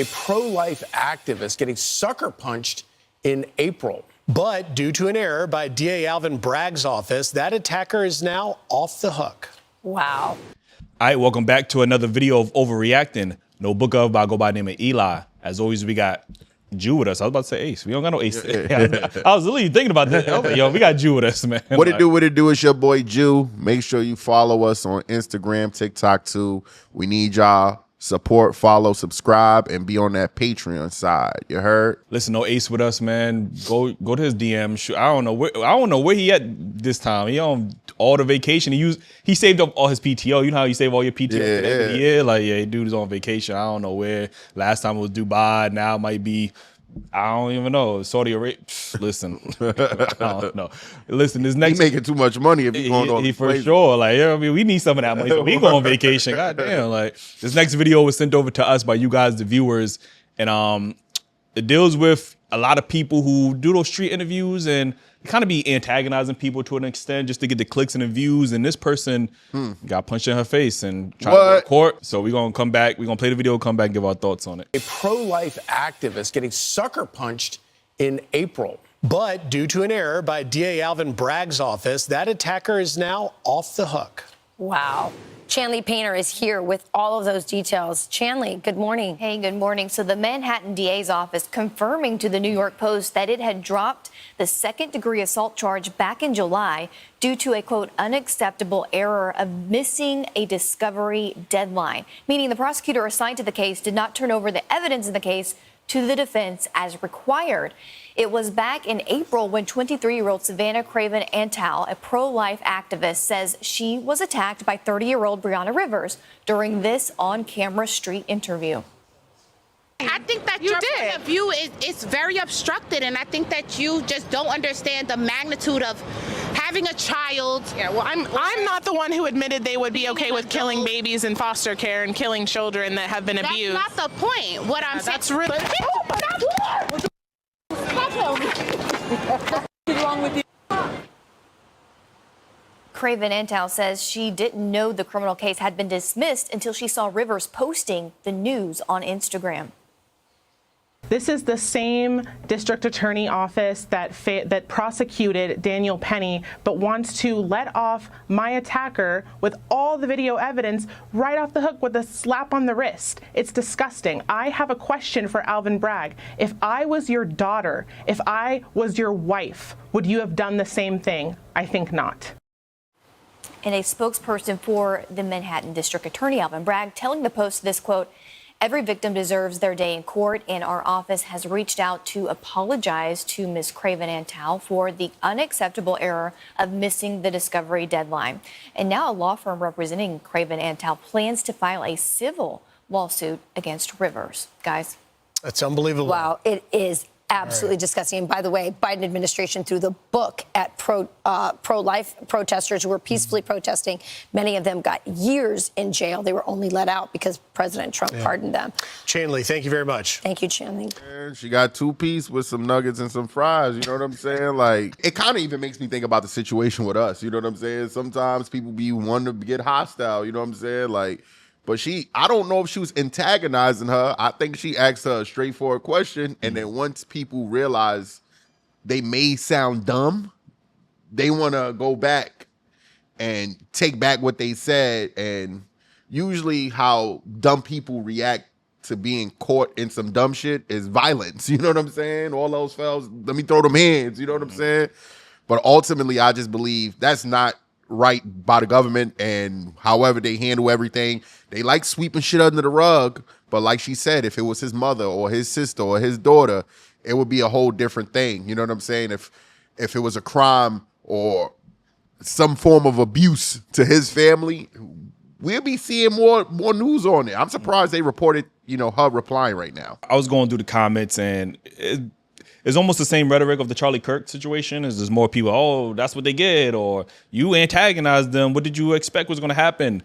A pro-life activist getting sucker punched in April. But due to an error by DA Alvin Bragg's office, that attacker is now off the hook. Wow. All right, welcome back to another video of Overreacting. No book of, but I go by the name of Eli. As always, we got Jew with us. I was about to say Ace. We don't got no Ace. I was literally thinking about that. Like, yo, we got Jew with us, man. What it do? It's your boy Jew. Make sure you follow us on Instagram, TikTok too. We need y'all support, follow, subscribe, and be on that Patreon side. You heard? Listen, no Ace with us, man. Go to his DM. Shoot, I don't know where he at this time. He on all the vacation. He saved up all his PTO. You know how you save all your PTO at the end of the year? Like, yeah, dude is on vacation. I don't know where. Last time it was Dubai. Now it might be, I don't even know, Saudi Arabia. Listen, I don't know. Listen, this next, he making too much money if he's going on. He for sure. Like, yeah, I mean, we need some of that money. So we go on vacation. God damn. Like, this next video was sent over to us by you guys, the viewers, and it deals with a lot of people who do those street interviews and kind of be antagonizing people to an extent just to get the clicks and the views. And this person got punched in her face and tried to go to court. So we're going to come back. We're going to play the video, come back and give our thoughts on it. A pro-life activist getting sucker punched in April. But due to an error by DA Alvin Bragg's office, that attacker is now off the hook. Wow. Chanley Painter is here with all of those details. Chanley, good morning. Hey, good morning. So the Manhattan DA's office confirming to the New York Post that it had dropped the second-degree assault charge back in July due to a, quote, unacceptable error of missing a discovery deadline, meaning the prosecutor assigned to the case did not turn over the evidence in the case to the defense as required. It was back in April when 23-year-old Savannah Craven Antal, a pro-life activist, says she was attacked by 30-year-old Brianna Rivers during this on-camera street interview. I think that your point of view is very obstructed, and I think that you just don't understand the magnitude of having a child. Yeah, well, I'm not the one who admitted they would be okay with killing babies in foster care and killing children that have been abused. That's not the point. What I'm saying. That's really. What's wrong with you? Craven Antal says she didn't know the criminal case had been dismissed until she saw Rivers posting the news on Instagram. This is the same district attorney office that prosecuted Daniel Penny, but wants to let off my attacker with all the video evidence right off the hook with a slap on the wrist. It's disgusting. I have a question for Alvin Bragg. If I was your daughter, if I was your wife, would you have done the same thing? I think not. And a spokesperson for the Manhattan District Attorney, Alvin Bragg, telling the Post this, quote, every victim deserves their day in court, and our office has reached out to apologize to Ms. Craven Antal for the unacceptable error of missing the discovery deadline. And now a law firm representing Craven Antal plans to file a civil lawsuit against Rivers. Guys. That's unbelievable. Wow, it is absolutely disgusting. And by the way, Biden administration threw the book at pro-life protesters who were peacefully protesting. Many of them got years in jail. They were only let out because President Trump pardoned them. Chanley, thank you very much. Thank you, Chanley. And she got 2-piece with some nuggets and some fries. You know what I'm saying? Like, it kind of even makes me think about the situation with us. You know what I'm saying? Sometimes people be wanting to get hostile. You know what I'm saying? Like, but I don't know if she was antagonizing her. I think she asked her a straightforward question. And then once people realize they may sound dumb, they want to go back and take back what they said. And usually how dumb people react to being caught in some dumb shit is violence. You know what I'm saying? All those fellas, let me throw them hands. You know what I'm saying? But ultimately, I just believe that's not right by the government, and however they handle everything. They like sweeping shit under the rug, but like she said, if it was his mother or his sister or his daughter, it would be a whole different thing. You know what I'm saying? If it was a crime or some form of abuse to his family, we'll be seeing more news on it. I'm surprised they reported, her replying right now. I was going through the comments, and it's almost the same rhetoric of the Charlie Kirk situation. Is there's more people, oh, that's what they get, or you antagonized them. What did you expect was going to happen?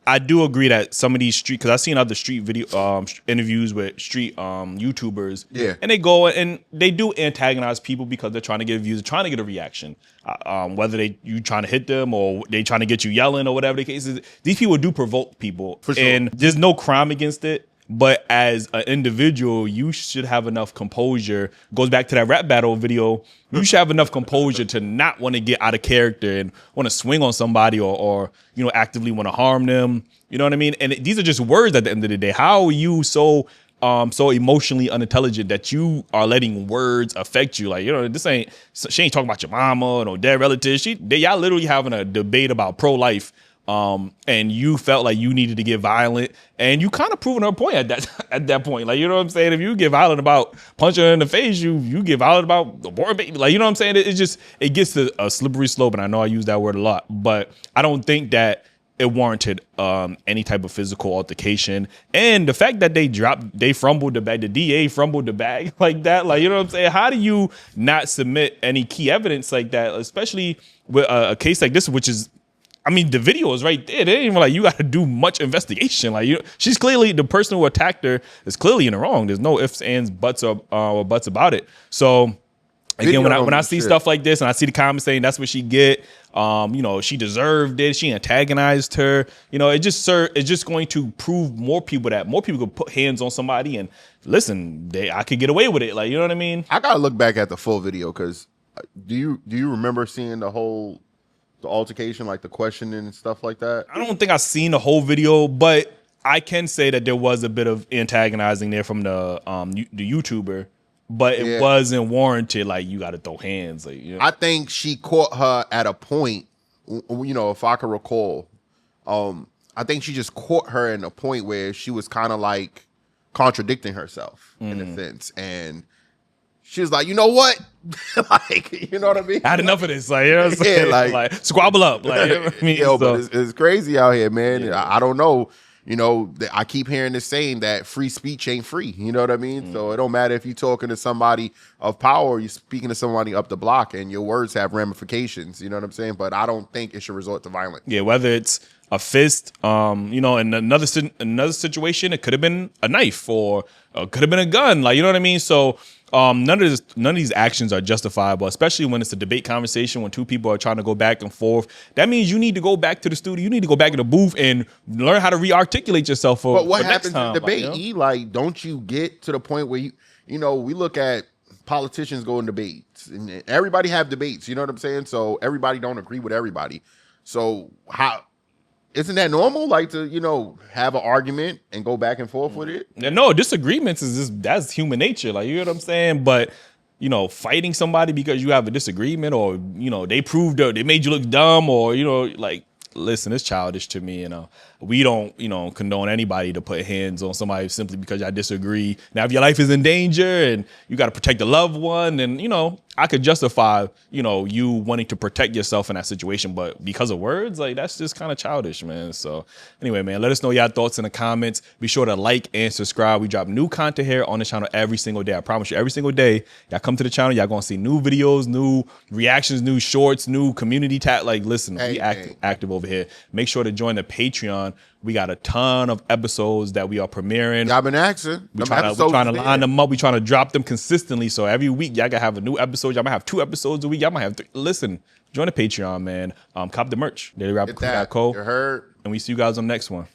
I do agree that some of these because I've seen other street video interviews with street YouTubers, and they go and they do antagonize people because they're trying to get views, trying to get a reaction. Whether you trying to hit them or they trying to get you yelling or whatever the case is, these people do provoke people, and there's no crime against it. But as an individual, you should have enough composure. Goes back to that rap battle video. You should have enough composure to not want to get out of character and want to swing on somebody or actively want to harm them. You know what I mean? And these are just words at the end of the day. How are you so emotionally unintelligent that you are letting words affect you? Like, she ain't talking about your mama or no dead relatives. Y'all literally having a debate about pro-life. And you felt like you needed to get violent, and you kind of proven her point at that point. Like, you know what I'm saying? If you get violent about punching her in the face, you get violent about the born baby. Like, you know what I'm saying? It gets to a slippery slope, and I know I use that word a lot, but I don't think that it warranted any type of physical altercation. And the fact that they fumbled the bag, the DA fumbled the bag like that, like, you know what I'm saying? How do you not submit any key evidence like that, especially with a case like this, which is, I mean, the video is right there. They ain't even like you got to do much investigation. Like, she's clearly, the person who attacked her is clearly in the wrong. There's no ifs, ands, buts, or buts about it. So again, when I see stuff like this and I see the comments saying that's what she get, she deserved it, she antagonized her. It's just going to prove more people could put hands on somebody and listen. I could get away with it. Like, you know what I mean? I gotta look back at the full video because do you remember seeing the altercation, like the questioning and stuff like that? I don't think I've seen the whole video, but I can say that there was a bit of antagonizing there from the YouTuber, but it wasn't warranted. Like, you got to throw hands. Like, I think she caught her at a point. If I can recall, I think she just caught her in a point where she was kind of like contradicting herself in a sense, and she was like, you know what? Like, you know what I mean? I had enough of this. Like, you know what I'm saying? Like squabble up. Like, you know what I mean? But it's crazy out here, man. I don't know. I keep hearing this saying that free speech ain't free. You know what I mean? So it don't matter if you're talking to somebody of power or you're speaking to somebody up the block and your words have ramifications. You know what I'm saying? But I don't think it should resort to violence. Yeah, whether it's a fist, in another situation, it could have been a knife or could have been a gun. Like, you know what I mean? So none of these actions are justifiable, especially when it's a debate conversation, when two people are trying to go back and forth. That means you need to go back to the studio. You need to go back to the booth and learn how to re-articulate yourself But what for happens next time, in debate, like, don't you get to the point where we look at politicians go in debates and everybody have debates, you know what I'm saying? So everybody don't agree with everybody. So isn't that normal? Like, to, have an argument and go back and forth with it? No, disagreements that's human nature. Like, you know what I'm saying? But, fighting somebody because you have a disagreement or, they proved they made you look dumb or, like, listen, it's childish to me. We don't, condone anybody to put hands on somebody simply because y'all disagree. Now, if your life is in danger and you got to protect a loved one, then, I could justify, you wanting to protect yourself in that situation. But because of words, like, that's just kind of childish, man. So anyway, man, let us know your thoughts in the comments. Be sure to like and subscribe. We drop new content here on the channel every single day. I promise you, every single day, y'all come to the channel, y'all gonna see new videos, new reactions, new shorts, new community tab. Like, listen, we active over here. Make sure to join the Patreon. We got a ton of episodes that we are premiering. Y'all been asking. We're trying to line them up. We're trying to drop them consistently. So every week, y'all gotta have a new episode. Y'all might have 2 episodes a week. Y'all might have 3. Listen, join the Patreon, man. Cop the merch. Dailyrapupcrew.co. You heard. And we see you guys on the next one.